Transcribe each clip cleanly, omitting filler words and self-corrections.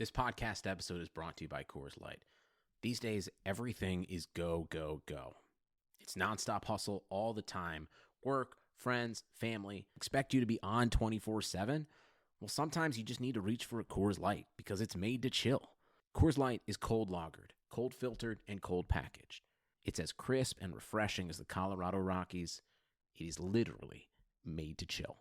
This podcast episode is brought to you by Coors Light. These days, everything is go, go, go. It's nonstop hustle all the time. Work, friends, family, expect you to be on 24/7. Well, sometimes you just need to reach for a Coors Light because it's made to chill. Coors Light is cold lagered, cold filtered, and cold packaged. It's as crisp and refreshing as the Colorado Rockies. It is literally made to chill.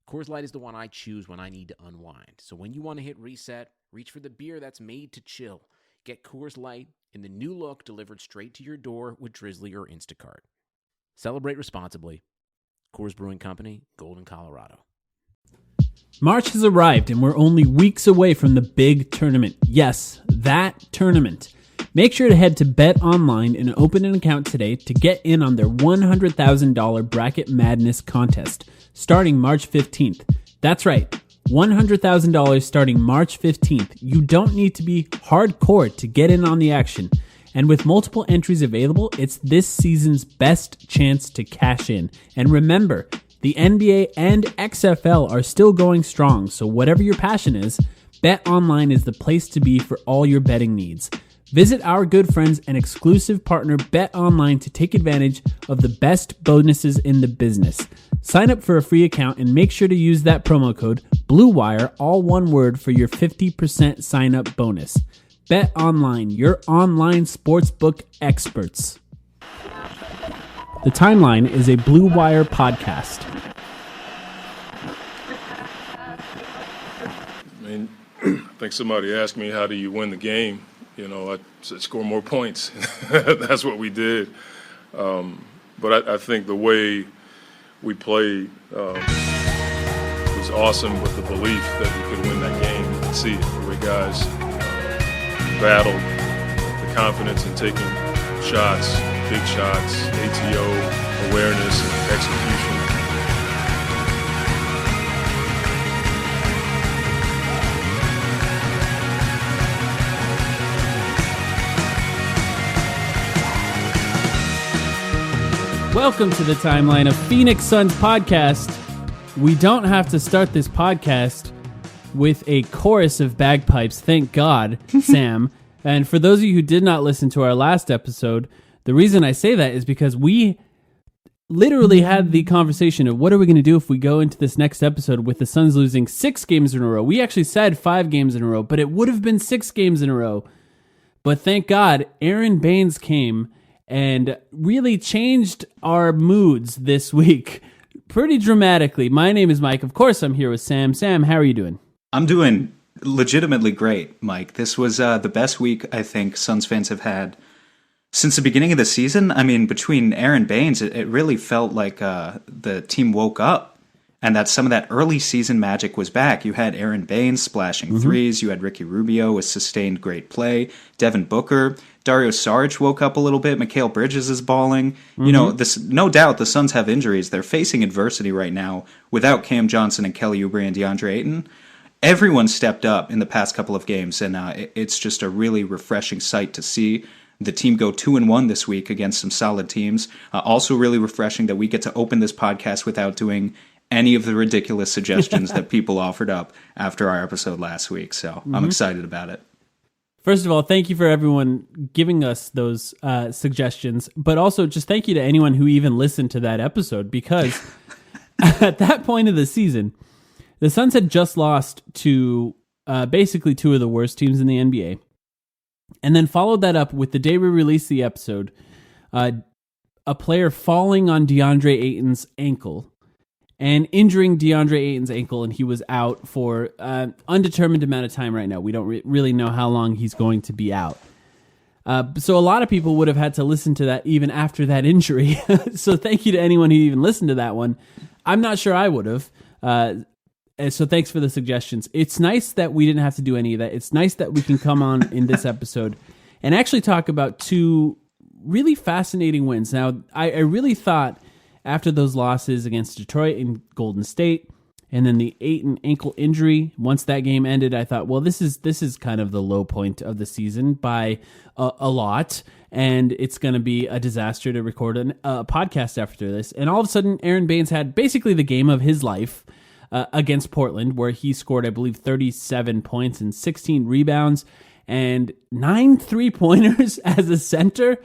Coors Light is the one I choose when I need to unwind. So when you want to hit reset, reach for the beer that's made to chill. Get Coors Light in the new look delivered straight to your door with Drizzly or Instacart. Celebrate responsibly. Coors Brewing Company, Golden, Colorado. March has arrived and we're only weeks away from the big tournament. Yes, that tournament. Make sure to head to Bet Online and open an account today to get in on their $100,000 Bracket Madness contest starting March 15th. That's right, $100,000 starting March 15th. You don't need to be hardcore to get in on the action. And with multiple entries available, it's this season's best chance to cash in. And remember, the NBA and XFL are still going strong, so whatever your passion is, Bet Online is the place to be for all your betting needs. Visit our good friends and exclusive partner Bet Online to take advantage of the best bonuses in the business. Sign up for a free account and make sure to use that promo code BLUEWIRE, all one word, for your 50% sign up bonus. Bet Online, your online sportsbook experts. The Timeline is a Blue Wire podcast. I mean, I think somebody asked me, how do you win the game? You know, I said, score more points. That's what we did. But I think the way we played was awesome, with the belief that we could win that game. You can see it, the way guys battled, the confidence in taking shots, big shots, ATO, awareness, and execution. Welcome to the Timeline of Phoenix Suns podcast. We don't have to start this podcast with a chorus of bagpipes, thank God, Sam. And for those of you who did not listen to our last episode, the reason I say that is because we literally had the conversation of what are we going to do if we go into this next episode with the Suns losing 6 games in a row. We actually said 5 games in a row, but it would have been 6 games in a row. But thank God, Aaron Baynes came and really changed our moods this week pretty dramatically. My name is Mike. Of course, I'm here with Sam. Sam, how are you doing? I'm doing legitimately great, Mike. This was the best week I think Suns fans have had since the beginning of the season. I mean, between Aaron Baynes, it really felt like the team woke up and that some of that early season magic was back. You had Aaron Baynes splashing threes. You had Ricky Rubio with sustained great play. Devin Booker. Dario Saric woke up a little bit. Mikal Bridges is balling. You know, this, no doubt the Suns have injuries. They're facing adversity right now without Cam Johnson and Kelly Oubre and DeAndre Ayton. Everyone stepped up in the past couple of games, and it's just a really refreshing sight to see the team go 2-1 this week against some solid teams. Also really refreshing that we get to open this podcast without doing any of the ridiculous suggestions that people offered up after our episode last week. So I'm excited about it. First of all, thank you for everyone giving us those suggestions, but also just thank you to anyone who even listened to that episode, because at that point of the season, the Suns had just lost to basically 2 of the worst teams in the NBA, and then followed that up with the day we released the episode, a player falling on DeAndre Ayton's ankle and injuring DeAndre Ayton's ankle, and he was out for an undetermined amount of time right now. We don't really know how long he's going to be out. So a lot of people would have had to listen to that even after that injury. So thank you to anyone who even listened to that one. I'm not sure I would have. So thanks for the suggestions. It's nice that we didn't have to do any of that. It's nice that we can come on in this episode and actually talk about 2 really fascinating wins. Now, I really thought after those losses against Detroit and Golden State, and then the Ayton ankle injury, once that game ended, I thought, well, this is kind of the low point of the season by a lot, and it's going to be a disaster to record a podcast after this. And all of a sudden, Aaron Baynes had basically the game of his life. against Portland, where he scored, I believe, 37 points and 16 rebounds and 9 3-pointers as a center.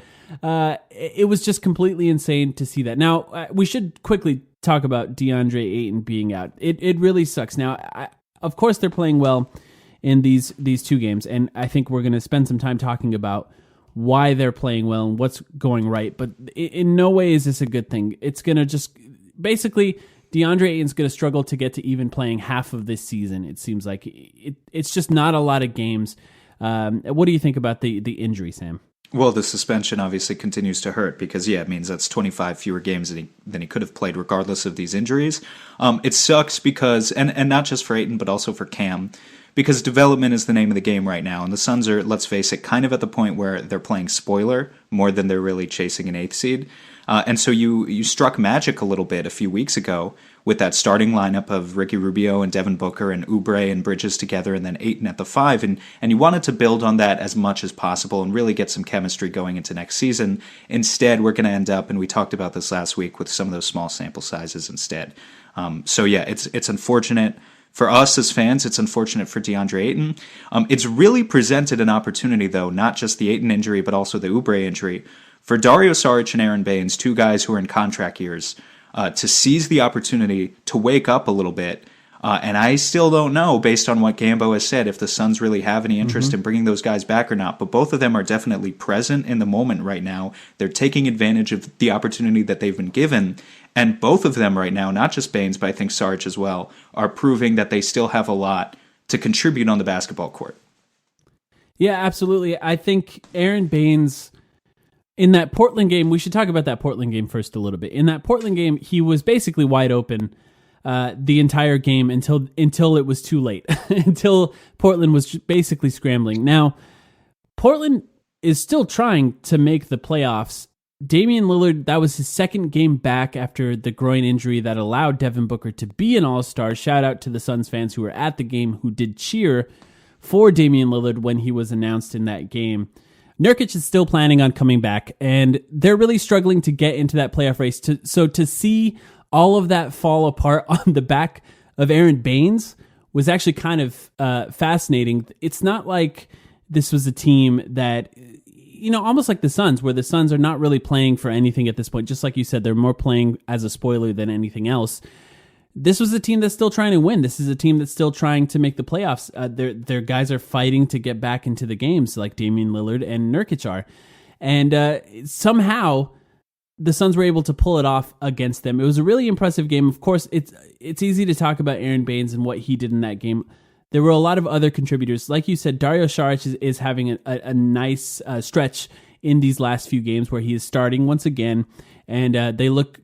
It was just completely insane to see that. Now, we should quickly talk about DeAndre Ayton being out. It really sucks. Now, of course, they're playing well in these two games, and I think we're going to spend some time talking about why they're playing well and what's going right. But in no way is this a good thing. It's going to just basically DeAndre Ayton's going to struggle to get to even playing half of this season. It seems like it's just not a lot of games. What do you think about the injury, Sam? Well, the suspension obviously continues to hurt because, it means that's 25 fewer games than he could have played regardless of these injuries. It sucks because, and not just for Ayton, but also for Cam, because development is the name of the game right now. And the Suns are, let's face it, kind of at the point where they're playing spoiler more than they're really chasing an 8th seed. And so you struck magic a little bit a few weeks ago with that starting lineup of Ricky Rubio and Devin Booker and Oubre and Bridges together and then Ayton at the 5. And you wanted to build on that as much as possible and really get some chemistry going into next season. Instead, we're going to end up, and we talked about this last week, with some of those small sample sizes instead. It's unfortunate. For us as fans, it's unfortunate for DeAndre Ayton. It's really presented an opportunity, though, not just the Ayton injury, but also the Oubre injury, for Dario Saric and Aaron Baynes, two guys who are in contract years, to seize the opportunity to wake up a little bit. And I still don't know, based on what Gambo has said, if the Suns really have any interest in bringing those guys back or not. But both of them are definitely present in the moment right now. They're taking advantage of the opportunity that they've been given. And both of them right now, not just Baynes, but I think Saric as well, are proving that they still have a lot to contribute on the basketball court. Yeah, absolutely. I think Aaron Baynes, in that Portland game, we should talk about that Portland game first a little bit. In that Portland game, he was basically wide open the entire game until it was too late, until Portland was basically scrambling. Now, Portland is still trying to make the playoffs. Damian Lillard, that was his second game back after the groin injury that allowed Devin Booker to be an all-star. Shout out to the Suns fans who were at the game who did cheer for Damian Lillard when he was announced in that game. Nurkic is still planning on coming back, and they're really struggling to get into that playoff race. So to see all of that fall apart on the back of Aaron Baynes was actually kind of fascinating. It's not like this was a team that, almost like the Suns, where the Suns are not really playing for anything at this point. Just like you said, they're more playing as a spoiler than anything else. This was a team that's still trying to win. This is a team that's still trying to make the playoffs. Their guys are fighting to get back into the games, like Damian Lillard and Nurkic are. And somehow the Suns were able to pull it off against them. It was a really impressive game. Of course, it's easy to talk about Aaron Baynes and what he did in that game. There were a lot of other contributors. Like you said, Dario Saric is having a nice stretch in these last few games where he is starting once again, and they look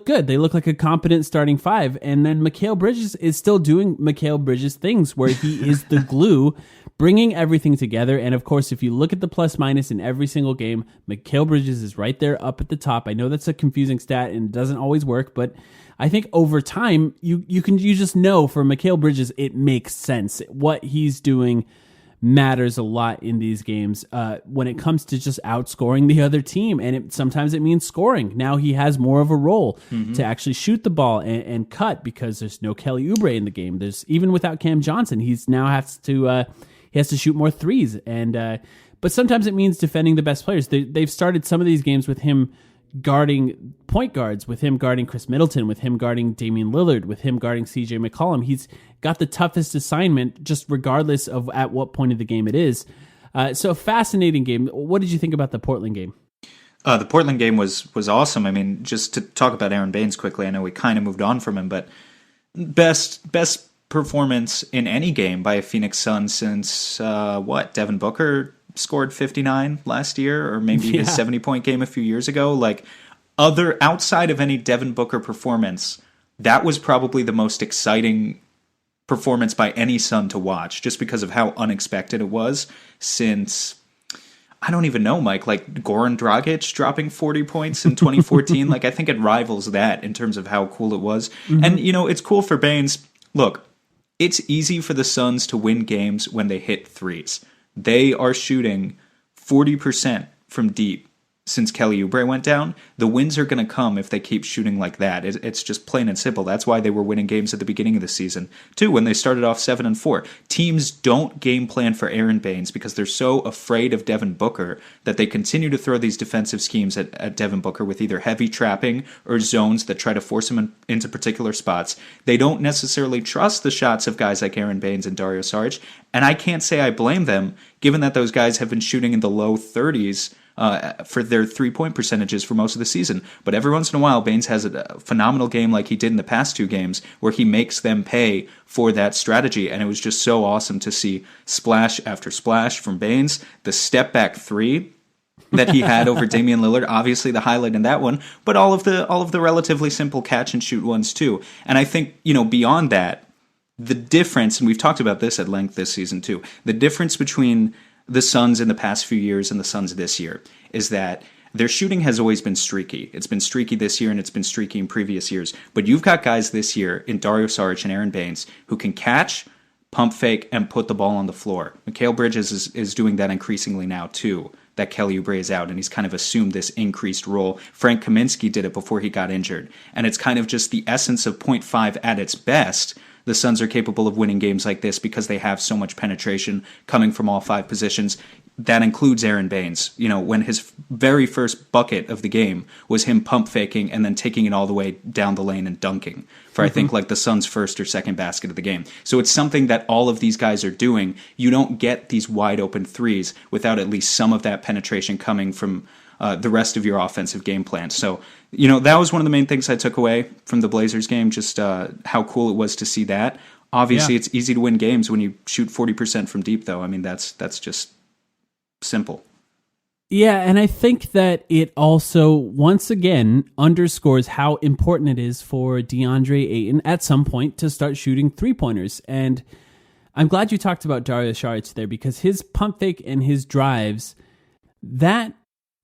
good. They look like a competent starting 5. And then Mikal Bridges is still doing Mikal Bridges things where he is the glue, bringing everything together. And of course, if you look at the plus minus in every single game, Mikal Bridges is right there up at the top. I know that's a confusing stat and it doesn't always work, but I think over time, you just know for Mikal Bridges, it makes sense. What he's doing matters a lot in these games when it comes to just outscoring the other team. And sometimes it means scoring. Now he has more of a role to actually shoot the ball and cut, because there's no Kelly Oubre in the game. There's, even without Cam Johnson, he has to shoot more threes. And but sometimes it means defending the best players. They've started some of these games with him guarding point guards, with him guarding Chris Middleton, with him guarding Damian Lillard, with him guarding CJ McCollum. He's got the toughest assignment, just regardless of at what point of the game it is. So a fascinating game. What did you think about the Portland game? The Portland game was awesome. I mean, just to talk about Aaron Baynes quickly, I know we kind of moved on from him, but best performance in any game by a Phoenix Sun since Devin Booker scored 59 last year, or maybe his 70-point game a few years ago. Like, outside of any Devin Booker performance, that was probably the most exciting performance by any Sun to watch, just because of how unexpected it was since, I don't even know, Mike, like Goran Dragic dropping 40 points in 2014. Like, I think it rivals that in terms of how cool it was. And, it's cool for Baynes. Look, it's easy for the Suns to win games when they hit threes. They are shooting 40% from deep since Kelly Oubre went down. The wins are going to come if they keep shooting like that. It's just plain and simple. That's why they were winning games at the beginning of the season, too, when they started off 7-4. Teams don't game plan for Aaron Baynes because they're so afraid of Devin Booker that they continue to throw these defensive schemes at Devin Booker with either heavy trapping or zones that try to force him into particular spots. They don't necessarily trust the shots of guys like Aaron Baynes and Dario Saric, and I can't say I blame them, given that those guys have been shooting in the low 30s for their three-point percentages for most of the season. But every once in a while, Baynes has a phenomenal game like he did in the past 2 games where he makes them pay for that strategy. And it was just so awesome to see splash after splash from Baynes. The step-back 3 that he had over Damian Lillard, obviously the highlight in that one, but all of the relatively simple catch-and-shoot ones too. And I think, beyond that, the difference, and we've talked about this at length this season too, the difference between the Suns in the past few years and the Suns this year is that their shooting has always been streaky. It's been streaky this year and it's been streaky in previous years. But you've got guys this year in Dario Saric and Aaron Baynes who can catch, pump fake, and put the ball on the floor. Mikal Bridges is doing that increasingly now too, that Kelly Oubre is out, and he's kind of assumed this increased role. Frank Kaminsky did it before he got injured. And it's kind of just the essence of 0.5 at its best. The Suns are capable of winning games like this because they have so much penetration coming from all 5 positions. That includes Aaron Baynes. When his very first bucket of the game was him pump faking and then taking it all the way down the lane and dunking for, I think, like the Suns' first or second basket of the game. So it's something that all of these guys are doing. You don't get these wide open threes without at least some of that penetration coming from the rest of your offensive game plan. So, that was one of the main things I took away from the Blazers game, just how cool it was to see that. Obviously, It's easy to win games when you shoot 40% from deep, though. I mean, that's just simple. Yeah, and I think that it also, once again, underscores how important it is for DeAndre Ayton at some point to start shooting three-pointers. And I'm glad you talked about Dario Saric there, because his pump fake and his drives, that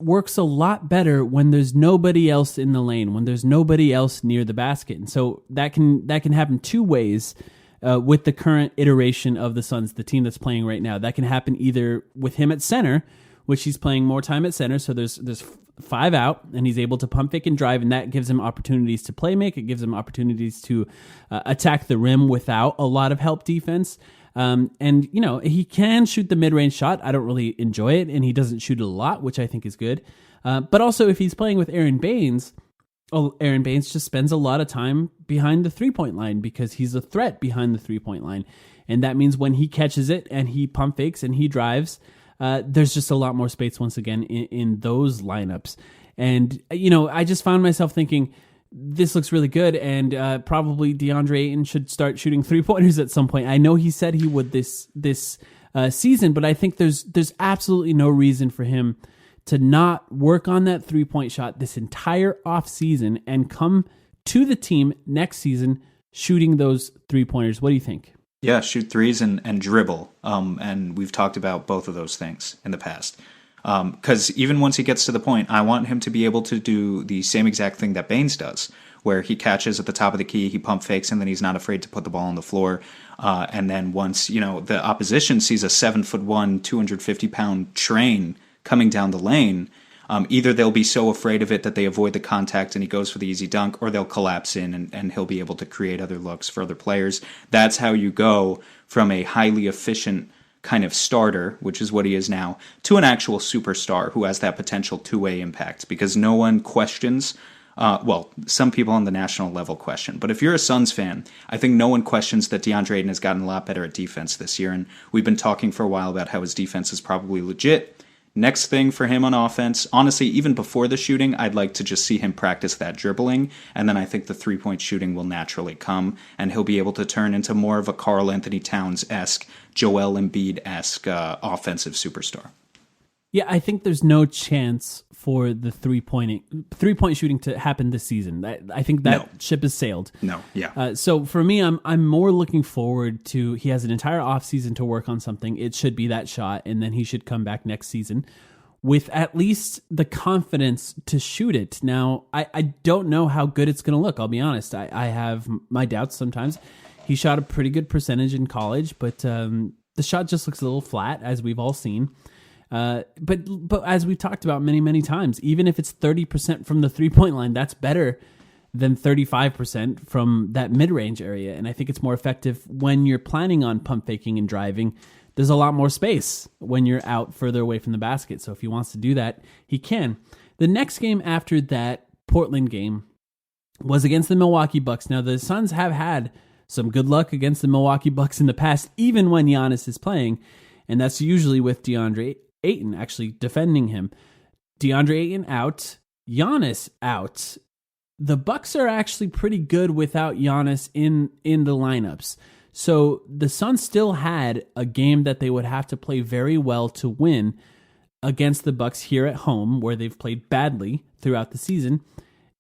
works a lot better when there's nobody else in the lane, when there's nobody else near the basket. And so that can happen 2 ways with the current iteration of the Suns, the team that's playing right now. That can happen either with him at center, which he's playing more time at center, so there's 5 out, and he's able to pump fake and drive, and that gives him opportunities to play make. It gives him opportunities to attack the rim without a lot of help defense. And, he can shoot the mid-range shot. I don't really enjoy it, and he doesn't shoot it a lot, which I think is good. But also, if he's playing with Aaron Baynes just spends a lot of time behind the three-point line because he's a threat behind the three-point line. And that means when he catches it and he pump fakes and he drives, there's just a lot more space once again in those lineups. And, I just found myself thinking, this looks really good, and probably DeAndre Ayton should start shooting three-pointers at some point. I know he said he would this season, but I think there's absolutely no reason for him to not work on that three-point shot this entire offseason and come to the team next season shooting those three-pointers. What do you think? Yeah, shoot threes and dribble. And we've talked about both of those things in the past. Because even once he gets to the point, I want him to be able to do the same exact thing that Baynes does, where he catches at the top of the key, he pump fakes, and then he's not afraid to put the ball on the floor. And then once, the opposition sees a 7'1", 250-pound train coming down the lane, either they'll be so afraid of it that they avoid the contact and he goes for the easy dunk, or they'll collapse in and he'll be able to create other looks for other players. That's how you go from a highly efficient kind of starter, which is what he is now, to an actual superstar who has that potential two-way impact, because no one questions, some people on the national level question, but if you're a Suns fan, I think no one questions that DeAndre Ayton has gotten a lot better at defense this year, and we've been talking for a while about how his defense is probably legit. Next thing for him on offense, honestly, even before the shooting, I'd like to just see him practice that dribbling, and then I think the three-point shooting will naturally come, and he'll be able to turn into more of a Karl Anthony Towns-esque, Joel Embiid-esque offensive superstar. Yeah, I think there's no chance for the three-point shooting to happen this season. I think that ship has sailed. No, yeah. So for me, I'm more looking forward to, he has an entire offseason to work on something. It should be that shot, and then he should come back next season with at least the confidence to shoot it. Now, I don't know how good it's going to look, I'll be honest. I have my doubts sometimes. He shot a pretty good percentage in college, but the shot just looks a little flat, as we've all seen. But as we've talked about many times, even if it's 30% from the 3-point line, that's better than 35% from that mid-range area. And I think it's more effective when you're planning on pump faking and driving. There's a lot more space when you're out further away from the basket. So if he wants to do that, he can. The next game after that Portland game was against the Milwaukee Bucks. Now, the Suns have had some good luck against the Milwaukee Bucks in the past, even when Giannis is playing. And that's usually with DeAndre Ayton actually defending him. DeAndre Ayton out, Giannis out. The Bucks are actually pretty good without Giannis in the lineups. So the Suns still had a game that they would have to play very well to win against the Bucks here at home, where they've played badly throughout the season.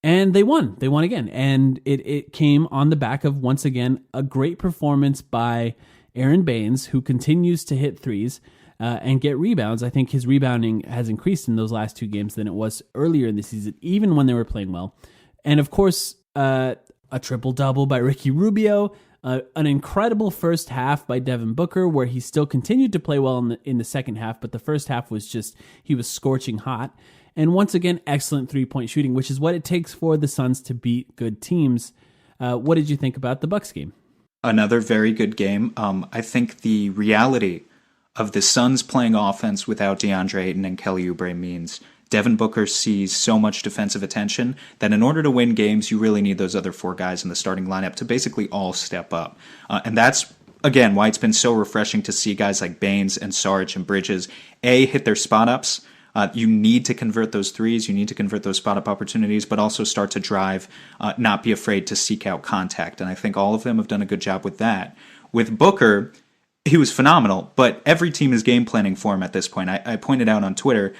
And they won. They won again. And it came on the back of, once again, a great performance by Aaron Baynes, who continues to hit threes and get rebounds. I think his rebounding has increased in those last two games than it was earlier in the season, even when they were playing well. And of course, a triple-double by Ricky Rubio, an incredible first half by Devin Booker, where he still continued to play well in the second half, but the first half was just, he was scorching hot. And once again, excellent three-point shooting, which is what it takes for the Suns to beat good teams. What did you think about the Bucks game? Another very good game. I think the reality of the Suns playing offense without DeAndre Ayton and Kelly Oubre means Devin Booker sees so much defensive attention that in order to win games, you really need those other four guys in the starting lineup to basically all step up. And that's, again, why it's been so refreshing to see guys like Baynes and Sarge and Bridges, hit their spot-ups. You need to convert those threes. You need to convert those spot-up opportunities, but also start to drive, not be afraid to seek out contact. And I think all of them have done a good job with that. With Booker, he was phenomenal, but every team is game planning for him at this point. I pointed out on Twitter,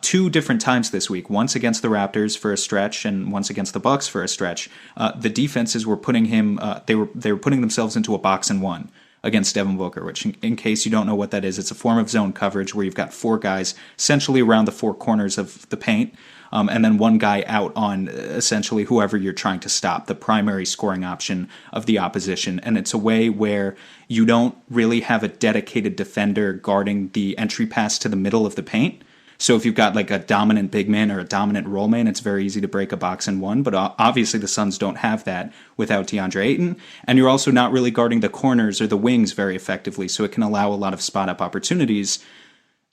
two different times this week, once against the Raptors for a stretch and once against the Bucks for a stretch. The defenses were putting him, they were putting themselves into a box and one against Devin Booker, which in case you don't know what that is, it's a form of zone coverage where you've got four guys essentially around the four corners of the paint, and then one guy out on essentially whoever you're trying to stop, the primary scoring option of the opposition. And it's a way where you don't really have a dedicated defender guarding the entry pass to the middle of the paint. So if you've got like a dominant big man or a dominant roll man, it's very easy to break a box in one. But obviously the Suns don't have that without DeAndre Ayton. And you're also not really guarding the corners or the wings very effectively. So it can allow a lot of spot up opportunities.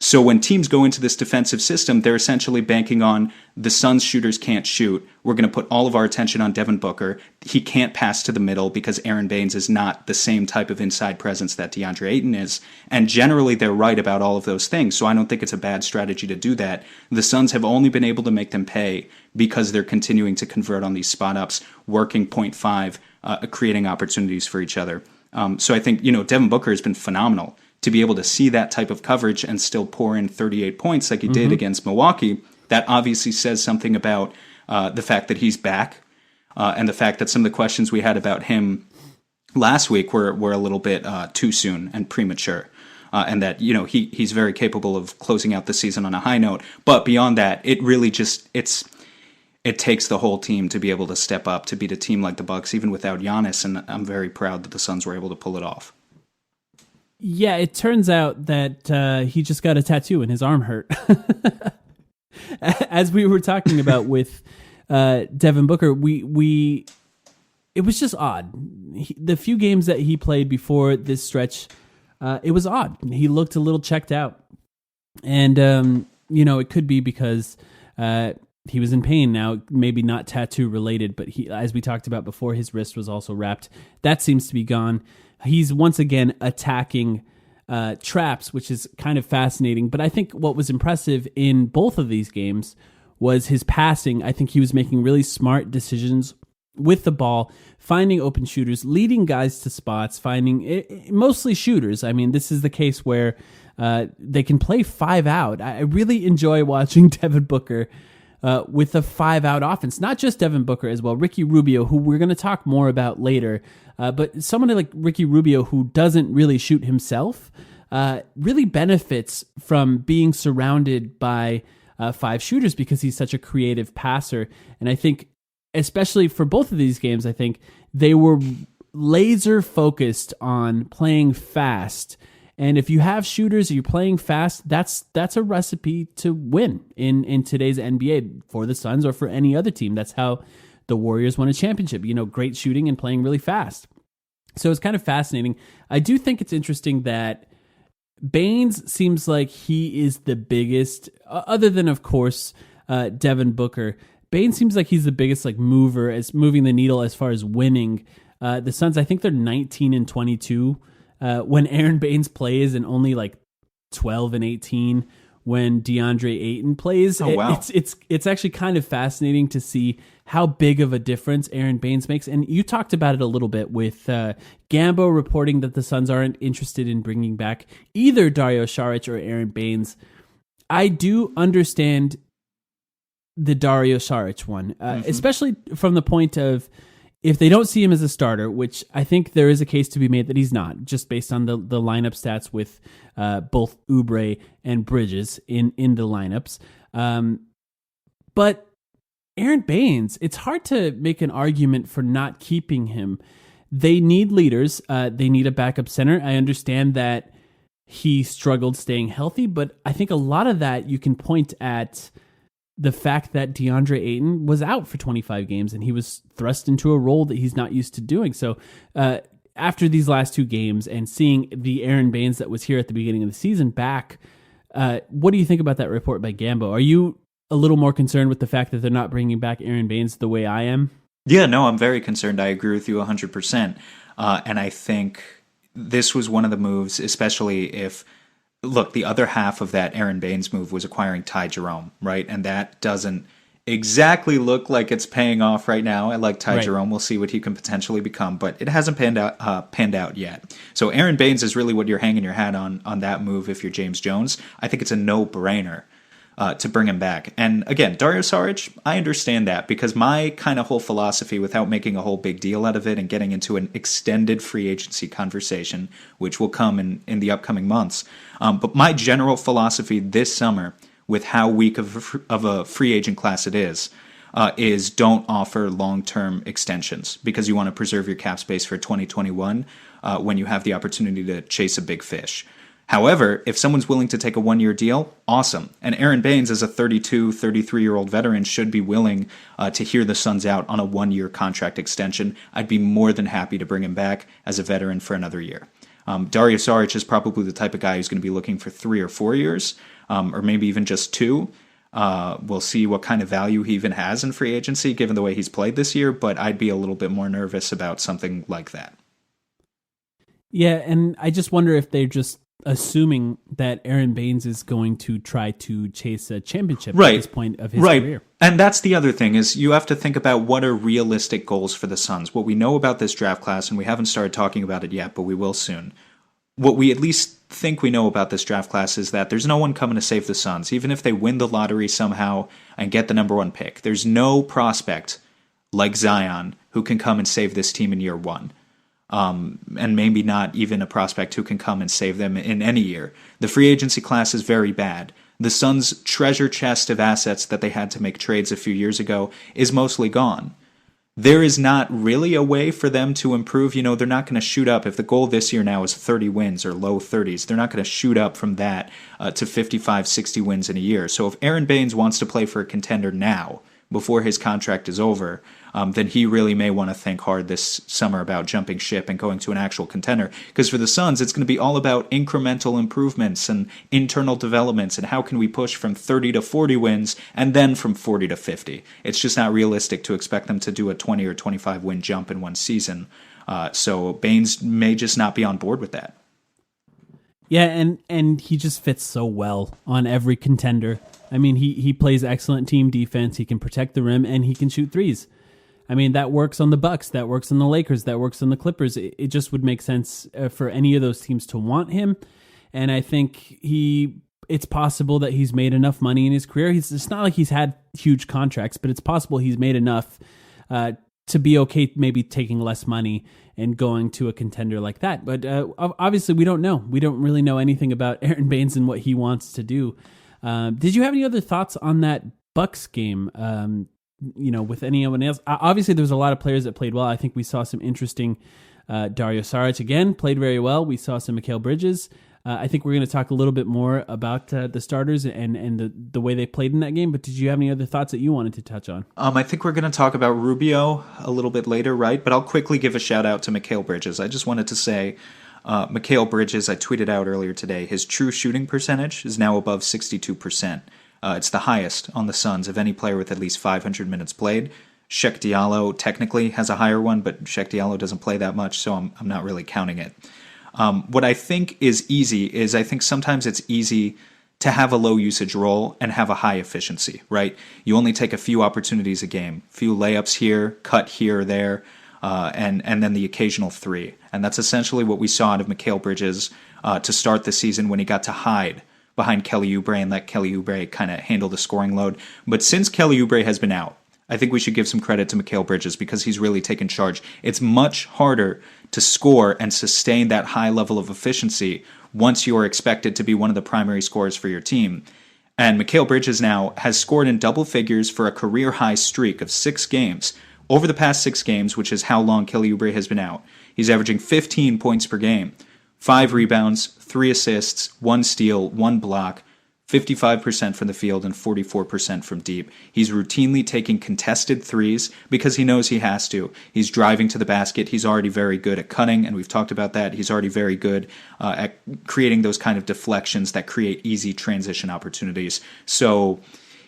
So when teams go into this defensive system, they're essentially banking on the Suns shooters can't shoot. We're going to put all of our attention on Devin Booker. He can't pass to the middle because Aaron Baynes is not the same type of inside presence that DeAndre Ayton is. And generally, they're right about all of those things. So I don't think it's a bad strategy to do that. The Suns have only been able to make them pay because they're continuing to convert on these spot ups, working 0.5, creating opportunities for each other. So I think, Devin Booker has been phenomenal. To be able to see that type of coverage and still pour in 38 points like he did against Milwaukee, that obviously says something about the fact that he's back and the fact that some of the questions we had about him last week were a little bit too soon and premature. And that, he's very capable of closing out the season on a high note. But beyond that, it really just, it takes the whole team to be able to step up to beat a team like the Bucks, even without Giannis. And I'm very proud that the Suns were able to pull it off. Yeah, it turns out that he just got a tattoo and his arm hurt. As we were talking about with Devin Booker, it was just odd. The few games that he played before this stretch, it was odd. He looked a little checked out. And, it could be because he was in pain now, maybe not tattoo related, but he, as we talked about before, his wrist was also wrapped. That seems to be gone. He's once again attacking traps, which is kind of fascinating. But I think what was impressive in both of these games was his passing. I think he was making really smart decisions with the ball, finding open shooters, leading guys to spots, finding mostly shooters. I mean, this is the case where they can play 5 out. I really enjoy watching Devin Booker with a 5-out offense. Not just Devin Booker as well. Ricky Rubio, who we're going to talk more about later. But someone like Ricky Rubio, who doesn't really shoot himself, really benefits from being surrounded by 5 shooters because he's such a creative passer. And I think, especially for both of these games, I think they were laser focused on playing fast And if you have shooters, you're playing fast, that's a recipe to win in today's NBA for the Suns or for any other team. That's how the Warriors won a championship, great shooting and playing really fast. So it's kind of fascinating. I do think it's interesting that Baynes seems like he is the biggest, other than, of course, Devin Booker. Baynes seems like he's the biggest mover, as moving the needle as far as winning. The Suns, I think they're 19-22 when Aaron Baynes plays, and only 12-18 when DeAndre Ayton plays. Oh, wow. It's actually kind of fascinating to see how big of a difference Aaron Baynes makes. And you talked about it a little bit with Gambo reporting that the Suns aren't interested in bringing back either Dario Saric or Aaron Baynes. I do understand the Dario Saric one, especially from the point of, if they don't see him as a starter, which I think there is a case to be made that he's not, just based on the lineup stats with both Oubre and Bridges in the lineups. But Aaron Baynes, it's hard to make an argument for not keeping him. They need leaders. They need a backup center. I understand that he struggled staying healthy, but I think a lot of that you can point at the fact that DeAndre Ayton was out for 25 games and he was thrust into a role that he's not used to doing. So after these last two games and seeing the Aaron Baynes that was here at the beginning of the season back, what do you think about that report by Gambo? Are you a little more concerned with the fact that they're not bringing back Aaron Baynes the way I am? Yeah, no, I'm very concerned. I agree with you 100%. And I think this was one of the moves, especially if, look, the other half of that Aaron Baynes move was acquiring Ty Jerome, right? And that doesn't exactly look like it's paying off right now. I like Ty Jerome. We'll see what he can potentially become, but it hasn't panned out yet. So Aaron Baynes is really what you're hanging your hat on that move if you're James Jones. I think it's a no-brainer to bring him back. And again, Dario Saric, I understand that, because my kind of whole philosophy, without making a whole big deal out of it and getting into an extended free agency conversation, which will come in the upcoming months, but my general philosophy this summer, with how weak of a free agent class it is don't offer long-term extensions, because you want to preserve your cap space for 2021 when you have the opportunity to chase a big fish. However, if someone's willing to take a one-year deal, awesome. And Aaron Baynes, as a 32, 33-year-old veteran, should be willing to hear the Suns out on a one-year contract extension. I'd be more than happy to bring him back as a veteran for another year. Dario Saric is probably the type of guy who's going to be looking for 3 or 4 years, or maybe even just 2. We'll see what kind of value he even has in free agency, given the way he's played this year, but I'd be a little bit more nervous about something like that. Yeah, and I just wonder if they're just assuming that Aaron Baynes is going to try to chase a championship at this point of his career. And that's the other thing, is you have to think about what are realistic goals for the Suns. What we know about this draft class, and we haven't started talking about it yet, but we will soon. What we at least think we know about this draft class is that there's no one coming to save the Suns. Even if they win the lottery somehow and get the number 1 pick, there's no prospect like Zion who can come and save this team in year 1. And maybe not even a prospect who can come and save them in any year. The free agency class is very bad. The Suns' treasure chest of assets that they had to make trades a few years ago is mostly gone. There is not really a way for them to improve. They're not going to shoot up. If the goal this year now is 30 wins or low 30s, they're not going to shoot up from that to 55, 60 wins in a year. So if Aaron Baynes wants to play for a contender now, before his contract is over, then he really may want to think hard this summer about jumping ship and going to an actual contender. Because for the Suns, it's going to be all about incremental improvements and internal developments, and how can we push from 30 to 40 wins and then from 40 to 50. It's just not realistic to expect them to do a 20 or 25 win jump in one season. So Baynes may just not be on board with that. Yeah, and he just fits so well on every contender. I mean, he plays excellent team defense. He can protect the rim, and he can shoot threes. I mean, that works on the Bucks. That works on the Lakers. That works on the Clippers. It just would make sense for any of those teams to want him. And I think it's possible that he's made enough money in his career. It's not like he's had huge contracts, but it's possible he's made enough to be okay maybe taking less money and going to a contender like that. But obviously, we don't know. We don't really know anything about Aaron Baynes and what he wants to do. Did you have any other thoughts on that Bucks game? With anyone else? Obviously, there was a lot of players that played well. I think we saw some interesting Dario Saric again played very well. We saw some Mikal Bridges. I think we're going to talk a little bit more about the starters and the way they played in that game. But did you have any other thoughts that you wanted to touch on? I think we're going to talk about Rubio a little bit later, right? But I'll quickly give a shout out to Mikal Bridges. I just wanted to say, Mikal Bridges, I tweeted out earlier today, his true shooting percentage is now above 62%. It's the highest on the Suns of any player with at least 500 minutes played. Sheck Diallo technically has a higher one, but Sheck Diallo doesn't play that much, so I'm not really counting it. What I think is easy is I think sometimes it's easy to have a low usage role and have a high efficiency, right? You only take a few opportunities a game, few layups here, cut here or there, and then the occasional three. And that's essentially what we saw out of Mikal Bridges to start the season when he got to hide behind Kelly Oubre and let Kelly Oubre kind of handle the scoring load. But since Kelly Oubre has been out, I think we should give some credit to Mikal Bridges because he's really taken charge. It's much harder to score and sustain that high level of efficiency once you're expected to be one of the primary scorers for your team. And Mikal Bridges now has scored in double figures for a career-high streak of 6 games. Over the past 6 games, which is how long Kelly Oubre has been out, he's averaging 15 points per game, 5 rebounds, 3 assists, 1 steal, 1 block, 55% from the field and 44% from deep. He's routinely taking contested threes because he knows he has to. He's driving to the basket. He's already very good at cutting, and we've talked about that. He's already very good at creating those kind of deflections that create easy transition opportunities. So,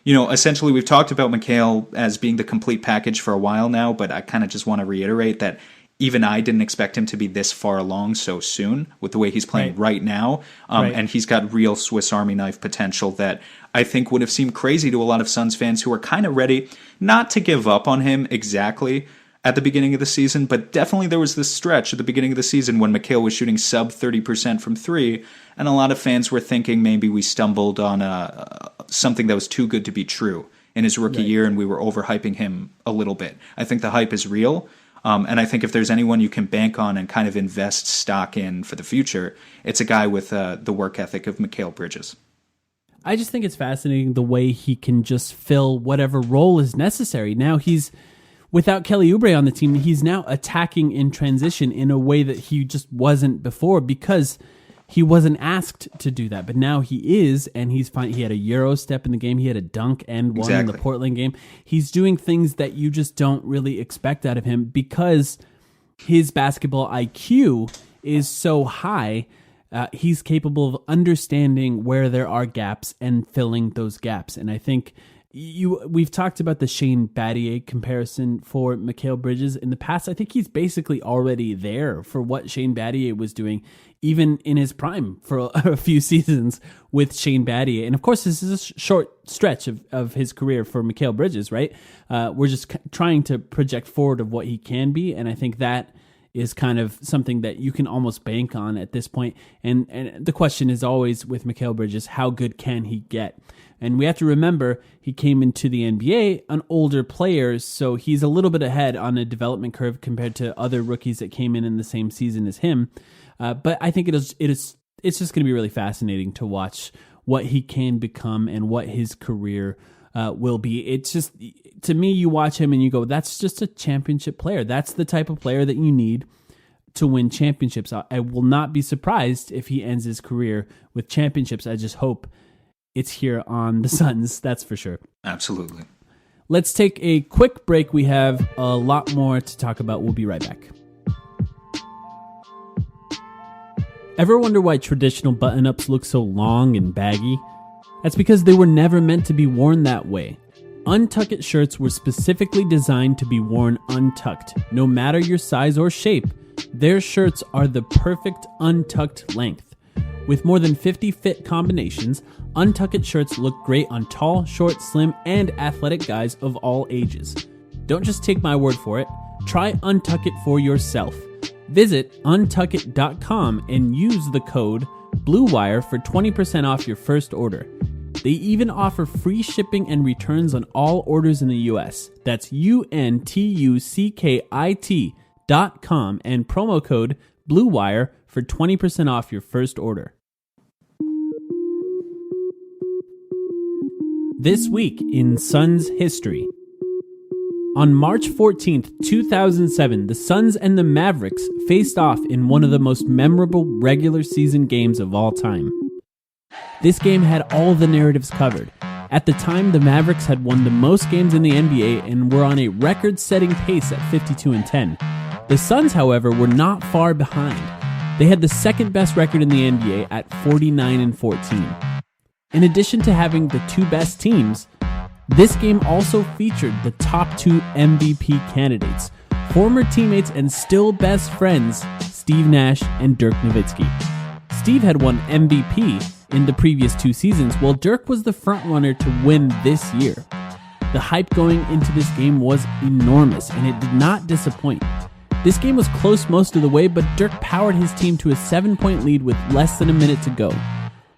essentially we've talked about Mikal as being the complete package for a while now, but I kind of just want to reiterate that even I didn't expect him to be this far along so soon with the way he's playing right now. And he's got real Swiss Army knife potential that I think would have seemed crazy to a lot of Suns fans who are kind of ready not to give up on him exactly at the beginning of the season, but definitely there was this stretch at the beginning of the season when Mikal was shooting sub 30% from 3, and a lot of fans were thinking maybe we stumbled on something that was too good to be true in his rookie year and we were overhyping him a little bit. I think the hype is real. And I think if there's anyone you can bank on and kind of invest stock in for the future, it's a guy with the work ethic of Mikal Bridges. I just think it's fascinating the way he can just fill whatever role is necessary. Now without Kelly Oubre on the team, he's now attacking in transition in a way that he just wasn't before because he wasn't asked to do that, but now he is, and he's fine. He had a Euro step in the game. He had a dunk and one in the Portland game. He's doing things that you just don't really expect out of him because his basketball IQ is so high. He's capable of understanding where there are gaps and filling those gaps. And I think we've talked about the Shane Battier comparison for Mikal Bridges in the past. I think he's basically already there for what Shane Battier was doing, even in his prime for a few seasons with Shane Battier. And of course, this is a short stretch of his career for Mikal Bridges, right? We're just trying to project forward of what he can be. And I think that is kind of something that you can almost bank on at this point. And the question is always with Mikal Bridges, how good can he get? And we have to remember he came into the NBA an older player, so he's a little bit ahead on a development curve compared to other rookies that came in the same season as him. But I think it's just going to be really fascinating to watch what he can become and what his career will be. It's just, to me, you watch him and you go, that's just a championship player. That's the type of player that you need to win championships. I will not be surprised if he ends his career with championships. I just hope it's here on the Suns, that's for sure. Absolutely. Let's take a quick break. We have a lot more to talk about. We'll be right back. Ever wonder why traditional button-ups look so long and baggy? That's because they were never meant to be worn that way. Untucked shirts were specifically designed to be worn untucked. No matter your size or shape, their shirts are the perfect untucked length. With more than 50 fit combinations, untucked shirts look great on tall, short, slim, and athletic guys of all ages. Don't just take my word for it. Try Untuck It for yourself. Visit untuckit.com and use the code BLUEWIRE for 20% off your first order. They even offer free shipping and returns on all orders in the US. That's untuckit.com and promo code BLUEWIRE for 20% off your first order. This week in Suns history. On March 14th, 2007, the Suns and the Mavericks faced off in one of the most memorable regular season games of all time. This game had all the narratives covered. At the time, the Mavericks had won the most games in the NBA and were on a record-setting pace at 52-10. The Suns, however, were not far behind. They had the second best record in the NBA at 49-14. In addition to having the two best teams, this game also featured the top two MVP candidates, former teammates and still best friends, Steve Nash and Dirk Nowitzki. Steve had won MVP in the previous 2 seasons, while Dirk was the frontrunner to win this year. The hype going into this game was enormous, and it did not disappoint. This game was close most of the way, but Dirk powered his team to a 7-point lead with less than a minute to go.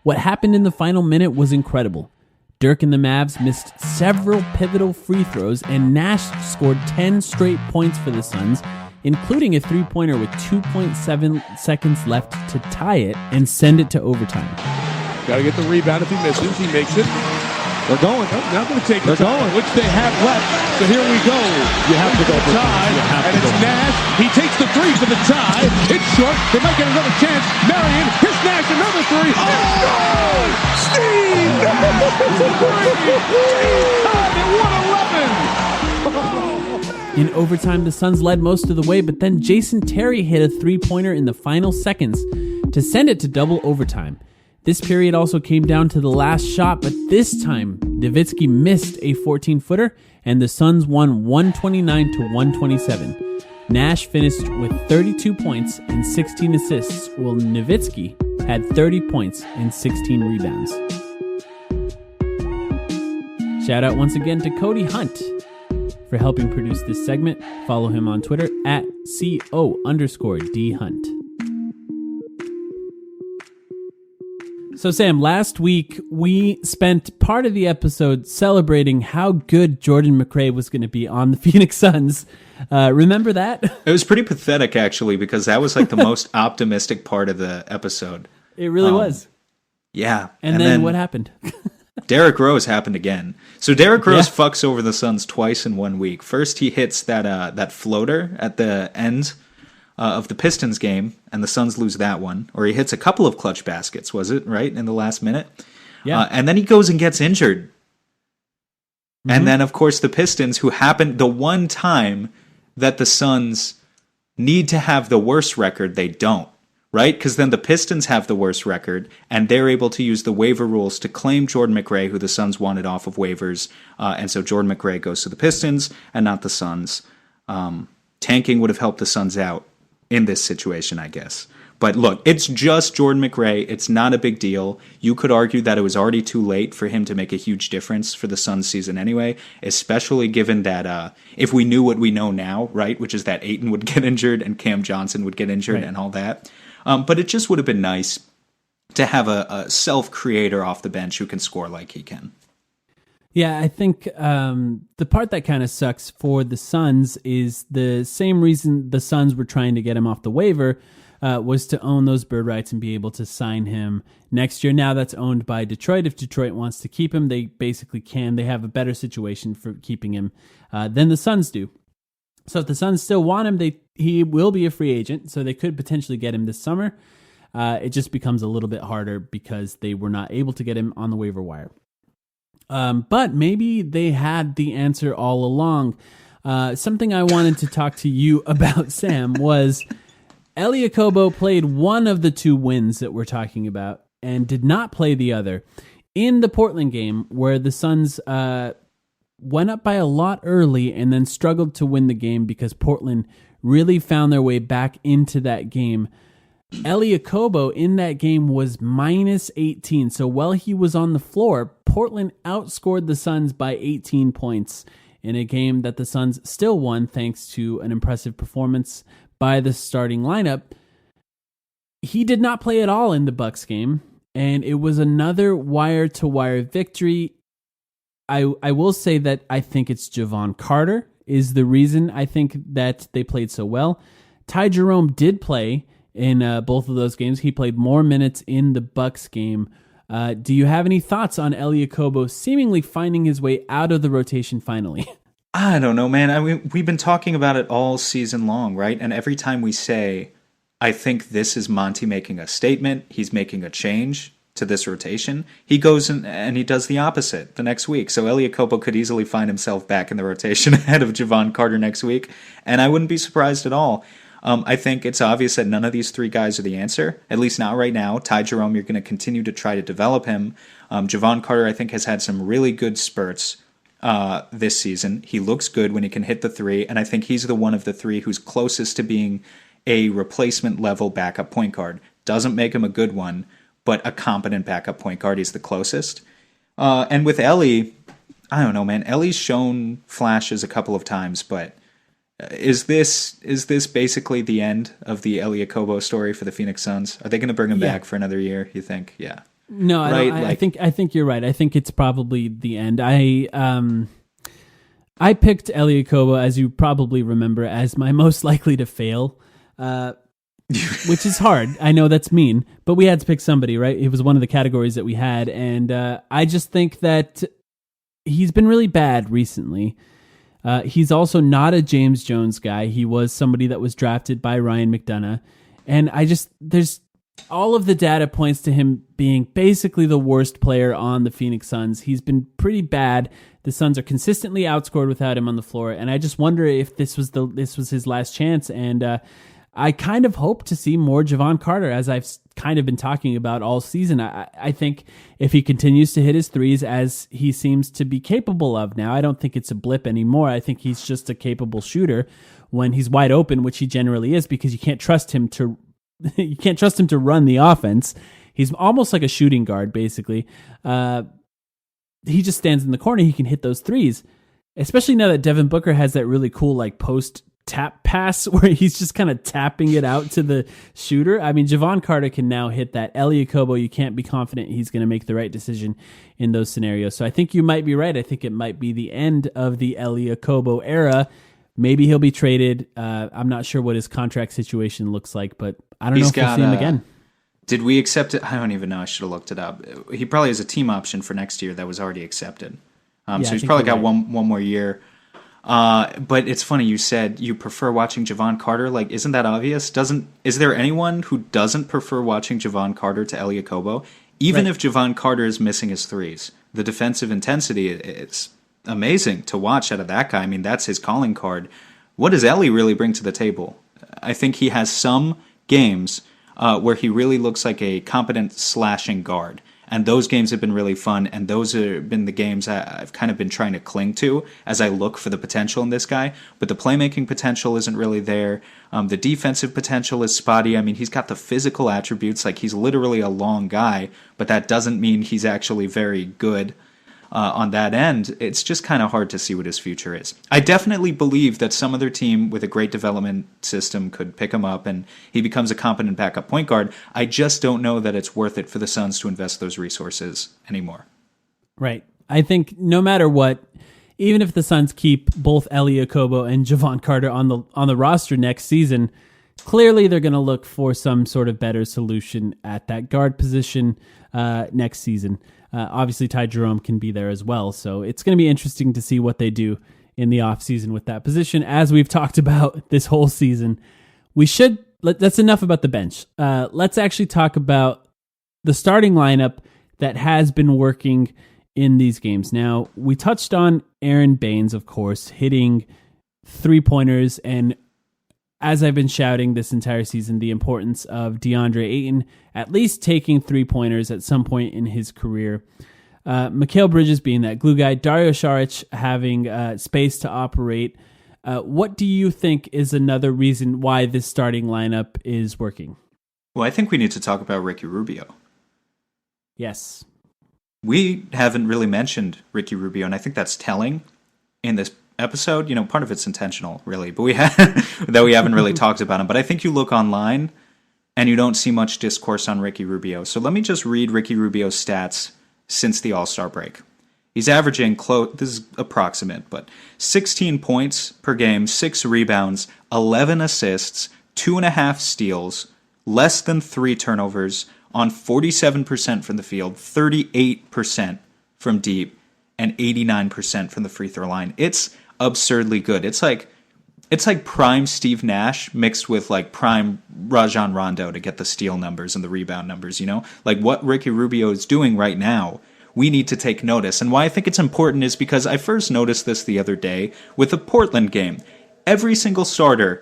What happened in the final minute was incredible. Dirk and the Mavs missed several pivotal free throws, and Nash scored 10 straight points for the Suns, including a three-pointer with 2.7 seconds left to tie it and send it to overtime. Got to get the rebound. If he misses, he makes it. They're going. They're not going to take the time, which they have left. So here we go. You have to go for tie. And it's Nash. He takes the three for the tie. It's short. They might get another chance. Marion. Here's Nash. Another three. Oh! Steve Nash! Steve! In overtime, the Suns led most of the way, but then Jason Terry hit a three-pointer in the final seconds to send it to double overtime. This period also came down to the last shot, but this time, Nowitzki missed a 14-footer, and the Suns won 129-127. Nash finished with 32 points and 16 assists, while Nowitzki had 30 points and 16 rebounds. Shout out once again to Cody Hunt for helping produce this segment. Follow him on Twitter at @CO_DHunt. So Sam, last week we spent part of the episode celebrating how good Jordan McRae was going to be on the Phoenix Suns. Remember that? It was pretty pathetic, actually, because that was like the most optimistic part of the episode. It really was. Yeah. And then what happened? Derrick Rose happened again. So Derrick Rose fucks over the Suns twice in 1 week. First, he hits that floater at the end of the Pistons game, and the Suns lose that one. Or he hits a couple of clutch baskets, was it, right, in the last minute? Yeah. And then he goes and gets injured. Mm-hmm. And then, of course, the Pistons, who happened the one time that the Suns need to have the worst record, they don't, right? Because then the Pistons have the worst record, and they're able to use the waiver rules to claim Jordan McRae, who the Suns wanted off of waivers. And so Jordan McRae goes to the Pistons and not the Suns. Tanking would have helped the Suns out in this situation, I guess. But look, it's just Jordan McRae. It's not a big deal. You could argue that it was already too late for him to make a huge difference for the Suns season anyway, especially given that if we knew what we know now, right, which is that Ayton would get injured and Cam Johnson would get injured and all that. But it just would have been nice to have a self-creator off the bench who can score like he can. Yeah, I think the part that kind of sucks for the Suns is the same reason the Suns were trying to get him off the waiver was to own those bird rights and be able to sign him next year. Now that's owned by Detroit. If Detroit wants to keep him, they basically can. They have a better situation for keeping him than the Suns do. So if the Suns still want him, he will be a free agent, so they could potentially get him this summer. It just becomes a little bit harder because they were not able to get him on the waiver wire. But maybe they had the answer all along. Something I wanted to talk to you about, Sam, was Elie Okobo played one of the two wins that we're talking about and did not play the other. In the Portland game, where the Suns went up by a lot early and then struggled to win the game because Portland really found their way back into that game. Elie Okobo in that game was minus 18. So while he was on the floor, Portland outscored the Suns by 18 points in a game that the Suns still won thanks to an impressive performance by the starting lineup. He did not play at all in the Bucks game, and it was another wire-to-wire victory. I will say that I think it's Javon Carter is the reason I think that they played so well. Ty Jerome did play in both of those games. He played more minutes in the Bucks game. Do you have any thoughts on Elie Okobo seemingly finding his way out of the rotation finally? I don't know, man. I mean, we've been talking about it all season long, right? And every time we say, I think this is Monty making a statement, he's making a change to this rotation, he goes and he does the opposite the next week. So Elie Okobo could easily find himself back in the rotation ahead of Javon Carter next week, and I wouldn't be surprised at all. I think it's obvious that none of these three guys are the answer, at least not right now. Ty Jerome, you're going to continue to try to develop him. Javon Carter, I think, has had some really good spurts this season. He looks good when he can hit the three, and I think he's the one of the three who's closest to being a replacement level backup point guard. Doesn't make him a good one, but a competent backup point guard. He's the closest. And with Elie, I don't know, man. Ellie's shown flashes a couple of times, but is this basically the end of the Elie Okobo story for the Phoenix Suns? Are they going to bring him back for another year, you think? Yeah. No, right? I think you're right. I think it's probably the end. I picked Elie Okobo, as you probably remember, as my most likely to fail, which is hard. I know that's mean, but we had to pick somebody, right? It was one of the categories that we had, and I just think that he's been really bad recently. He's also not a James Jones guy. He was somebody that was drafted by Ryan McDonough, and there's all of the data points to him being basically the worst player on the Phoenix Suns. He's been pretty bad. The Suns are consistently outscored without him on the floor, and I just wonder if this was his last chance. And I kind of hope to see more Javon Carter, as I've kind of been talking about all season. I think if he continues to hit his threes as he seems to be capable of now, I don't think it's a blip anymore. I think he's just a capable shooter when he's wide open, which he generally is, because you can't trust him to run the offense. He's almost like a shooting guard, basically. He just stands in the corner. He can hit those threes, especially now that Devin Booker has that really cool like post tap pass where he's just kind of tapping it out to the shooter. I mean, Javon Carter can now hit that. Elie Okobo, you can't be confident he's going to make the right decision in those scenarios. So I think you might be right. I think it might be the end of the Elie Okobo era. Maybe he'll be traded. I'm not sure what his contract situation looks like, but I don't know if we'll see him again. Did we accept it? I don't even know. I should have looked it up. He probably has a team option for next year that was already accepted. So he's probably got one more year. But it's funny, you said you prefer watching Javon Carter. Like, isn't that obvious? Is there anyone who doesn't prefer watching Javon Carter to Elie Okobo? Even if Javon Carter is missing his threes, the defensive intensity, it's amazing to watch out of that guy. I mean, that's his calling card. What does Elie really bring to the table? I think he has some games where he really looks like a competent slashing guard. And those games have been really fun, and those have been the games I've kind of been trying to cling to as I look for the potential in this guy. But the playmaking potential isn't really there. The defensive potential is spotty. I mean, he's got the physical attributes, like he's literally a long guy, but that doesn't mean he's actually very good on that end. It's just kind of hard to see what his future is. I definitely believe that some other team with a great development system could pick him up and he becomes a competent backup point guard. I just don't know that it's worth it for the Suns to invest those resources anymore. Right. I think no matter what, even if the Suns keep both Elie Okobo and Javon Carter on the roster next season, clearly they're going to look for some sort of better solution at that guard position next season. Obviously, Ty Jerome can be there as well, so it's going to be interesting to see what they do in the offseason with that position. As we've talked about this whole season, that's enough about the bench. Let's actually talk about the starting lineup that has been working in these games. Now, we touched on Aaron Baynes, of course, hitting three-pointers, and as I've been shouting this entire season, the importance of DeAndre Ayton at least taking three-pointers at some point in his career. Mikal Bridges being that glue guy, Dario Saric having space to operate. What do you think is another reason why this starting lineup is working? Well, I think we need to talk about Ricky Rubio. Yes. We haven't really mentioned Ricky Rubio, and I think that's telling in this episode. You know, part of it's intentional, really, but we haven't really talked about him. But I think you look online and you don't see much discourse on Ricky Rubio. So let me just read Ricky Rubio's stats since the All-Star break. He's averaging, this is approximate, but 16 points per game, 6 rebounds, 11 assists, 2.5 steals, less than 3 turnovers, on 47% from the field, 38% from deep, and 89% from the free throw line. It's absurdly good. It's like prime Steve Nash mixed with like prime Rajon Rondo to get the steal numbers and the rebound numbers, you know? Like what Ricky Rubio is doing right now, we need to take notice. And why I think it's important is because I first noticed this the other day with the Portland game. Every single starter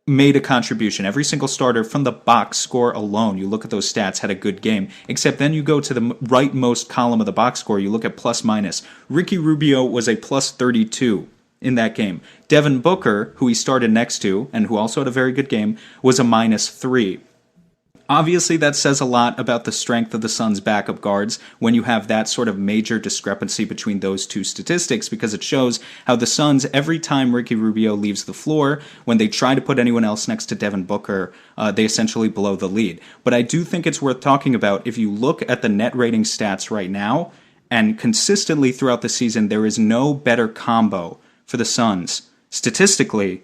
made a contribution. Every single starter from the box score alone, you look at those stats, had a good game. Except then you go to the rightmost column of the box score, you look at plus minus. Ricky Rubio was a plus 32 in that game. Devin Booker, who he started next to, and who also had a very good game, was a minus 3. Obviously, that says a lot about the strength of the Suns' backup guards when you have that sort of major discrepancy between those two statistics, because it shows how the Suns, every time Ricky Rubio leaves the floor, when they try to put anyone else next to Devin Booker, they essentially blow the lead. But I do think it's worth talking about. If you look at the net rating stats right now, and consistently throughout the season, there is no better combo for the Suns, statistically,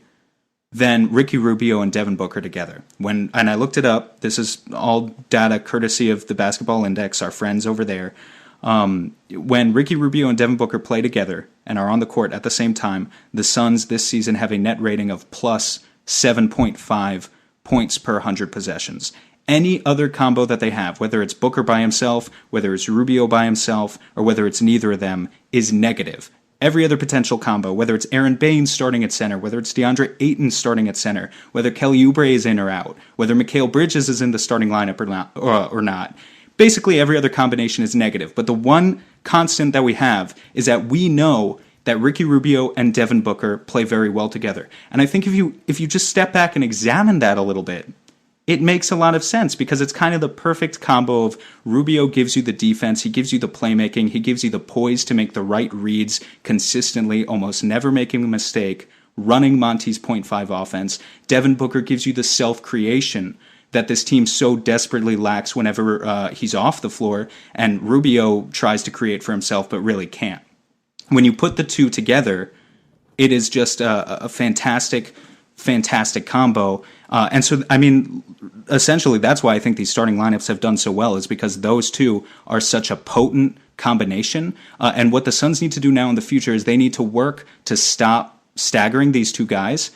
than Ricky Rubio and Devin Booker together. And I looked it up. This is all data courtesy of the Basketball Index, our friends over there. When Ricky Rubio and Devin Booker play together and are on the court at the same time, the Suns this season have a net rating of plus 7.5 points per 100 possessions. Any other combo that they have, whether it's Booker by himself, whether it's Rubio by himself, or whether it's neither of them, is negative. Every other potential combo, whether it's Aaron Baynes starting at center, whether it's DeAndre Ayton starting at center, whether Kelly Oubre is in or out, whether Mikal Bridges is in the starting lineup or not. Basically, every other combination is negative. But the one constant that we have is that we know that Ricky Rubio and Devin Booker play very well together. And I think if you just step back and examine that a little bit, it makes a lot of sense, because it's kind of the perfect combo of Rubio gives you the defense, he gives you the playmaking, he gives you the poise to make the right reads consistently, almost never making a mistake, running Monty's 0.5 offense. Devin Booker gives you the self-creation that this team so desperately lacks whenever he's off the floor, and Rubio tries to create for himself but really can't. When you put the two together, it is just a fantastic combo. And so, I mean, essentially, that's why I think these starting lineups have done so well, is because those two are such a potent combination. And what the Suns need to do now in the future is they need to work to stop staggering these two guys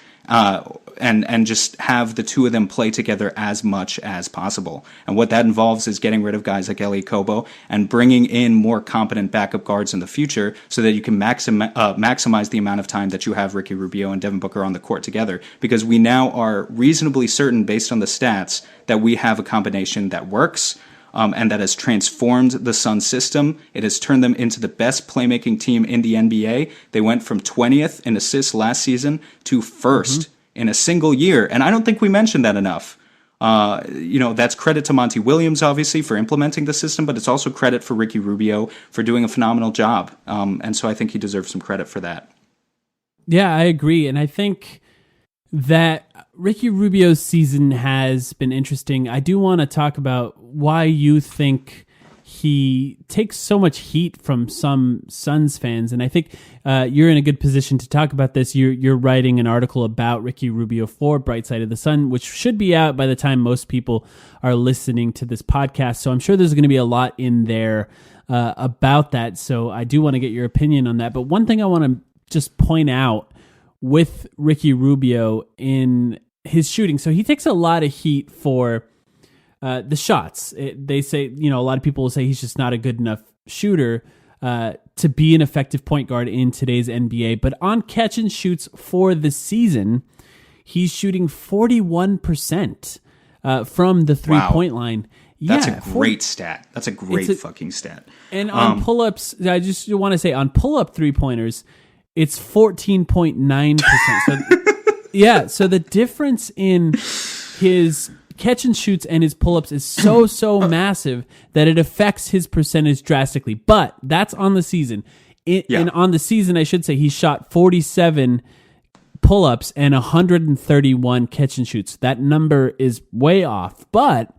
and just have the two of them play together as much as possible. And what that involves is getting rid of guys like Elie Kobo and bringing in more competent backup guards in the future so that you can maximize the amount of time that you have Ricky Rubio and Devin Booker on the court together. Because we now are reasonably certain, based on the stats, that we have a combination that works and that has transformed the Suns system. It has turned them into the best playmaking team in the NBA. They went from 20th in assists last season to first in a single year. And I don't think we mentioned that enough. That's credit to Monty Williams, obviously, for implementing the system, but it's also credit for Ricky Rubio for doing a phenomenal job. And so I think he deserves some credit for that. Yeah, I agree. And I think that Ricky Rubio's season has been interesting. I do want to talk about why you think he takes so much heat from some Suns fans, and I think you're in a good position to talk about this. You're writing an article about Ricky Rubio for Bright Side of the Sun, which should be out by the time most people are listening to this podcast, so I'm sure there's going to be a lot in there about that, so I do want to get your opinion on that. But one thing I want to just point out with Ricky Rubio in his shooting, so he takes a lot of heat for the shots. They say, a lot of people will say he's just not a good enough shooter to be an effective point guard in today's NBA. But on catch and shoots for the season, he's shooting 41% from the three-point line. That's a great stat. That's a great fucking stat. And on pull-ups, I just want to say, on pull-up three-pointers, it's 14.9%. So, so the difference in his catch and shoots and his pull-ups is so massive that it affects his percentage drastically. But that's on the season. And on the season, I should say, he shot 47 pull-ups and 131 catch and shoots. That number is way off. But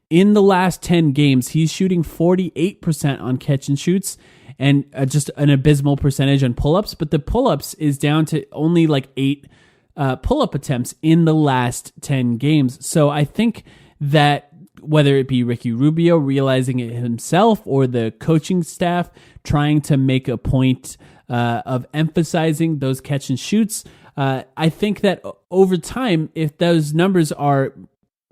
in the last 10 games, he's shooting 48% on catch and shoots and just an abysmal percentage on pull-ups. But the pull-ups is down to only like 8 pull-up attempts in the last 10 games. So I think that whether it be Ricky Rubio realizing it himself or the coaching staff trying to make a point of emphasizing those catch and shoots. I think that over time, if those numbers are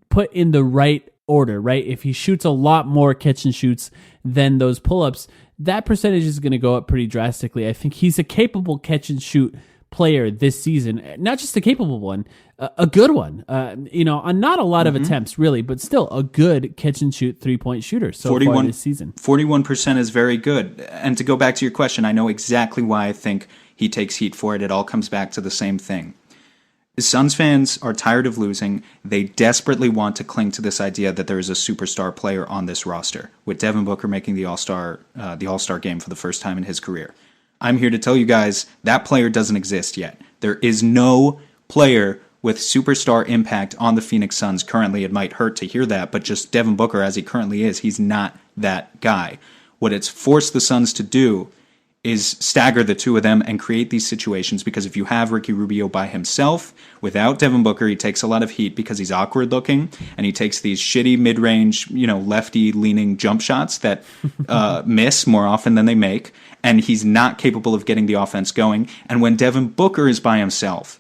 put in the right order, right? If he shoots a lot more catch and shoots than those pull-ups, that percentage is going to go up pretty drastically. I think he's a capable catch and shoot player this season, not just a capable one, a good one. On not a lot of attempts really, but still a good catch and shoot 3-point shooter far this season. 41% is very good. And to go back to your question, I know exactly why I think he takes heat for it. It all comes back to the same thing. Suns fans are tired of losing. They desperately want to cling to this idea that there is a superstar player on this roster, with Devin Booker making the All-Star game for the first time in his career. I'm here to tell you guys that player doesn't exist yet. There is no player with superstar impact on the Phoenix Suns currently. It might hurt to hear that, but just Devin Booker as he currently is, he's not that guy. What it's forced the Suns to do is stagger the two of them and create these situations, because if you have Ricky Rubio by himself, without Devin Booker, he takes a lot of heat because he's awkward looking, and he takes these shitty mid-range, lefty-leaning jump shots that miss more often than they make, and he's not capable of getting the offense going. And when Devin Booker is by himself,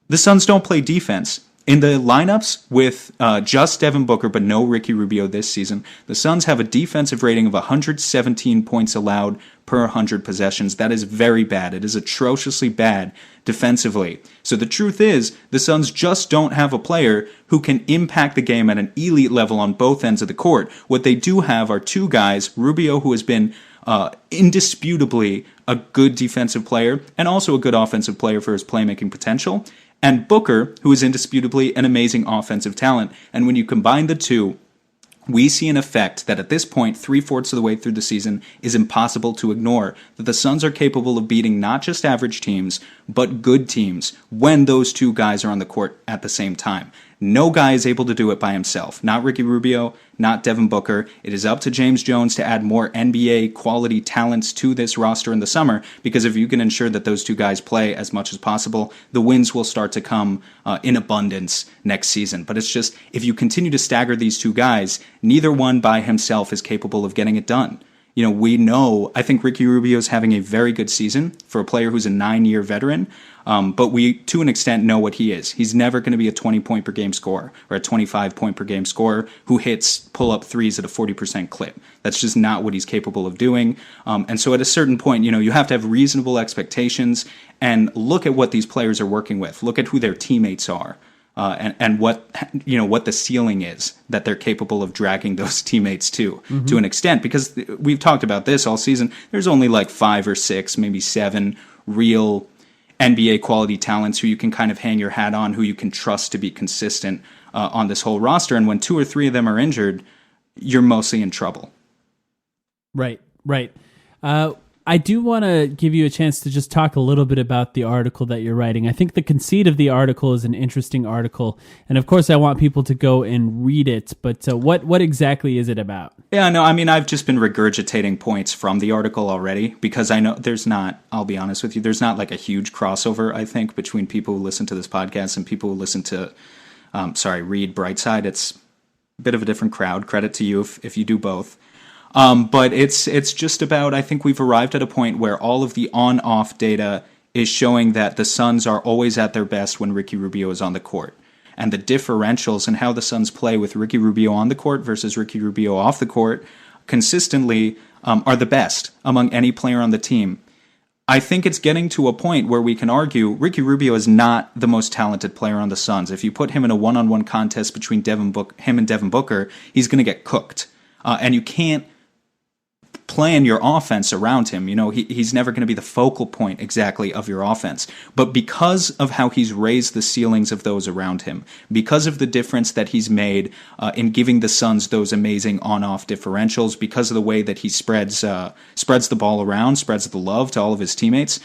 the Suns don't play defense. In the lineups with just Devin Booker but no Ricky Rubio this season, the Suns have a defensive rating of 117 points allowed per 100 possessions. That is very bad. It is atrociously bad defensively. So the truth is, the Suns just don't have a player who can impact the game at an elite level on both ends of the court. What they do have are two guys, Rubio, who has been indisputably a good defensive player and also a good offensive player for his playmaking potential, and Booker, who is indisputably an amazing offensive talent. And when you combine the two, we see an effect that at this point, 3/4 of the way through the season, is impossible to ignore. That the Suns are capable of beating not just average teams, but good teams when those two guys are on the court at the same time. No guy is able to do it by himself. Not Ricky Rubio, not Devin Booker. It is up to James Jones to add more NBA quality talents to this roster in the summer, because if you can ensure that those two guys play as much as possible, the wins will start to come in abundance next season. But it's just, if you continue to stagger these two guys, neither one by himself is capable of getting it done. We know, I think Ricky Rubio is having a very good season for a player who's a 9-year veteran, but we, to an extent, know what he is. He's never going to be a 20-point per game scorer or a 25-point per game scorer who hits pull-up threes at a 40% clip. That's just not what he's capable of doing. And so at a certain point, you have to have reasonable expectations and look at what these players are working with. Look at who their teammates are. And what the ceiling is that they're capable of dragging those teammates to an extent, because we've talked about this all season. There's only like 5 or 6, maybe 7 real NBA quality talents who you can kind of hang your hat on, who you can trust to be consistent on this whole roster. And when 2 or 3 of them are injured, you're mostly in trouble. Right. I do want to give you a chance to just talk a little bit about the article that you're writing. I think the conceit of the article is an interesting article, and of course I want people to go and read it, but what exactly is it about? Yeah, no, I mean, I've just been regurgitating points from the article already, because I know I'll be honest with you, there's not like a huge crossover, I think, between people who listen to this podcast and people who listen to, read Brightside. It's a bit of a different crowd. Credit to you if you do both. But it's just about, I think we've arrived at a point where all of the on-off data is showing that the Suns are always at their best when Ricky Rubio is on the court. And the differentials in how the Suns play with Ricky Rubio on the court versus Ricky Rubio off the court consistently are the best among any player on the team. I think it's getting to a point where we can argue Ricky Rubio is not the most talented player on the Suns. If you put him in a one-on-one contest between him and Devin Booker, he's going to get cooked. And you can't plan your offense around him. He's never going to be the focal point exactly of your offense. But because of how he's raised the ceilings of those around him, because of the difference that he's made in giving the Suns those amazing on-off differentials, because of the way that he spreads the ball around, spreads the love to all of his teammates,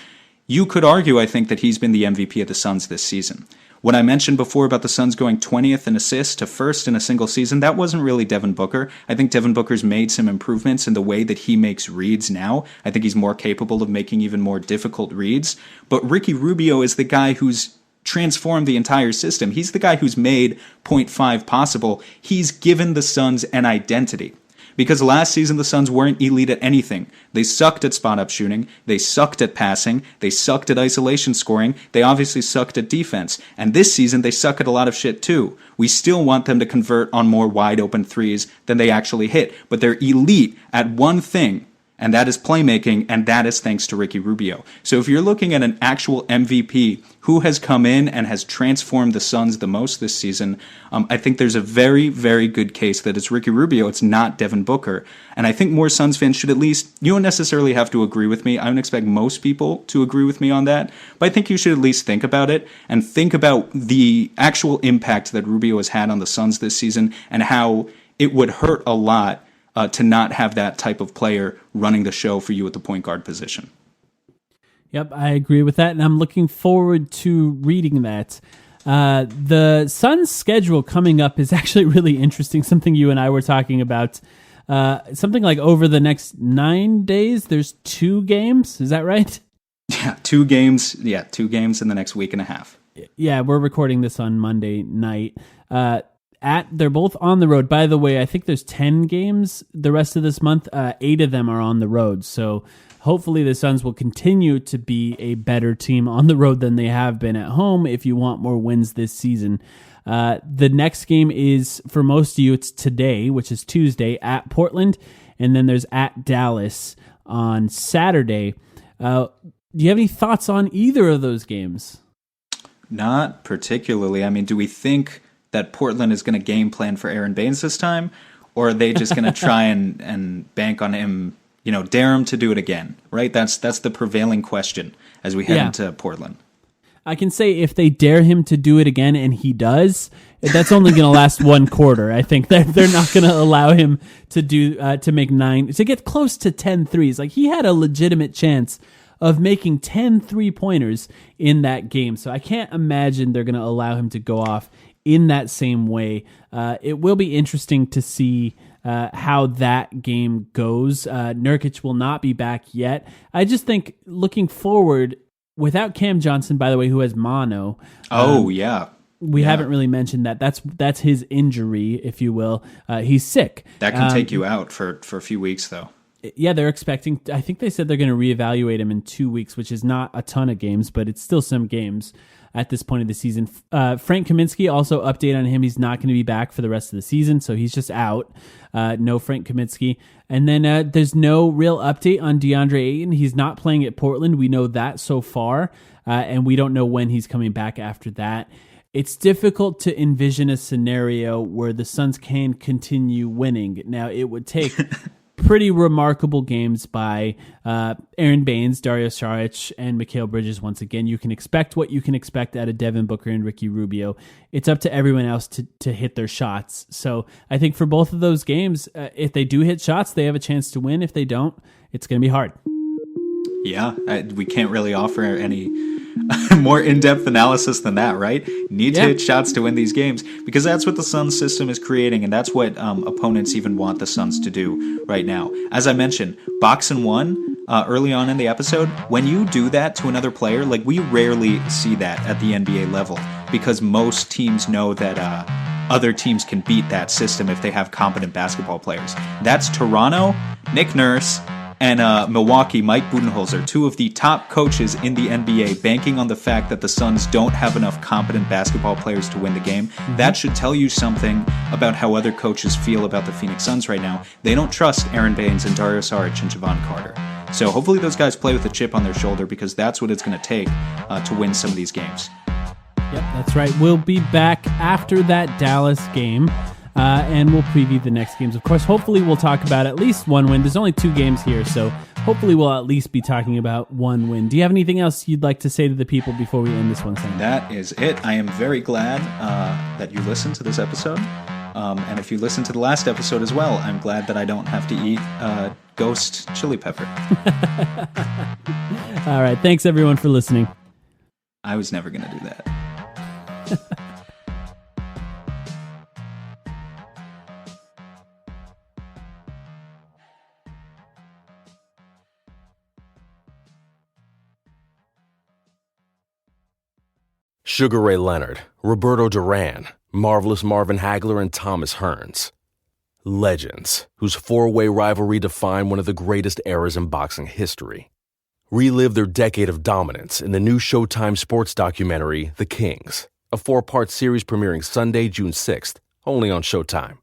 you could argue, I think, that he's been the MVP of the Suns this season. When I mentioned before about the Suns going 20th in assists to first in a single season, that wasn't really Devin Booker. I think Devin Booker's made some improvements in the way that he makes reads now. I think he's more capable of making even more difficult reads. But Ricky Rubio is the guy who's transformed the entire system. He's the guy who's made point 5 possible. He's given the Suns an identity. Because last season, the Suns weren't elite at anything. They sucked at spot-up shooting. They sucked at passing. They sucked at isolation scoring. They obviously sucked at defense. And this season, they suck at a lot of shit, too. We still want them to convert on more wide-open threes than they actually hit. But they're elite at one thing, and that is playmaking, and that is thanks to Ricky Rubio. So if you're looking at an actual MVP who has come in and has transformed the Suns the most this season, I think there's a very, very good case that it's Ricky Rubio. It's not Devin Booker. And I think more Suns fans should at least, you don't necessarily have to agree with me. I don't expect most people to agree with me on that. But I think you should at least think about it and think about the actual impact that Rubio has had on the Suns this season and how it would hurt a lot to not have that type of player running the show for you at the point guard position. Yep, I agree with that, and I'm looking forward to reading that. The Suns' schedule coming up is actually really interesting, something you and I were talking about. Something like over the next 9 days, there's 2 games. Is that right? Yeah, 2 games. Yeah, 2 games in the next week and a half. Yeah, we're recording this on Monday night. They're both on the road. By the way, I think there's 10 games the rest of this month. 8 of them are on the road. So hopefully the Suns will continue to be a better team on the road than they have been at home if you want more wins this season. The next game is, for most of you, it's today, which is Tuesday, at Portland. And then there's at Dallas on Saturday. Do you have any thoughts on either of those games? Not particularly. I mean, do we think that Portland is going to game plan for Aaron Baynes this time, or are they just going to try and bank on him, dare him to do it again, right? That's the prevailing question as we head into Portland. I can say if they dare him to do it again and he does, that's only going to last one quarter. I think they're not going to allow him to get close to 10 threes. Like, he had a legitimate chance of making 10 3-pointers in that game. So I can't imagine they're going to allow him to go off in that same way. It will be interesting to see how that game goes. Nurkic will not be back yet. I just think looking forward, without Cam Johnson, by the way, who has mono. We haven't really mentioned that. That's his injury, if you will. He's sick. That can take you out for a few weeks, though. Yeah, they're expecting, I think they said they're going to reevaluate him in 2 weeks, which is not a ton of games, but it's still some games at this point of the season. Frank Kaminsky, also update on him. He's not going to be back for the rest of the season, so he's just out. No Frank Kaminsky. And then there's no real update on DeAndre Ayton. He's not playing at Portland. We know that so far, and we don't know when he's coming back after that. It's difficult to envision a scenario where the Suns can continue winning. Now, it would take pretty remarkable games by Aaron Baynes, Dario Saric, and Mikal Bridges. Once again, you can expect what you can expect out of Devin Booker and Ricky Rubio. It's up to everyone else to hit their shots. So I think for both of those games, if they do hit shots, they have a chance to win. If they don't, it's going to be hard. Yeah, we can't really offer any more in-depth analysis than that, right? Need to hit shots to win these games, because that's what the Suns system is creating, and that's what opponents even want the Suns to do right now. As I mentioned, box and one early on in the episode, when you do that to another player, like, we rarely see that at the NBA level, because most teams know that other teams can beat that system if they have competent basketball players. That's Toronto, Nick Nurse, and Milwaukee, Mike Budenholzer, 2 of the top coaches in the NBA, banking on the fact that the Suns don't have enough competent basketball players to win the game. Mm-hmm. That should tell you something about how other coaches feel about the Phoenix Suns right now. They don't trust Aaron Baynes and Dario Saric and Javon Carter. So hopefully those guys play with a chip on their shoulder, because that's what it's going to take to win some of these games. Yep, that's right. We'll be back after that Dallas game. And we'll preview the next games. Of course, hopefully we'll talk about at least one win. There's only 2 games here, so hopefully we'll at least be talking about one win. Do you have anything else you'd like to say to the people before we end this one, Sam? That is it. I am very glad that you listened to this episode. And if you listened to the last episode as well, I'm glad that I don't have to eat ghost chili pepper. All right. Thanks, everyone, for listening. I was never going to do that. Sugar Ray Leonard, Roberto Duran, Marvelous Marvin Hagler, and Thomas Hearns. Legends, whose four-way rivalry defined one of the greatest eras in boxing history. Relive their decade of dominance in the new Showtime sports documentary, The Kings, a 4-part series premiering Sunday, June 6th, only on Showtime.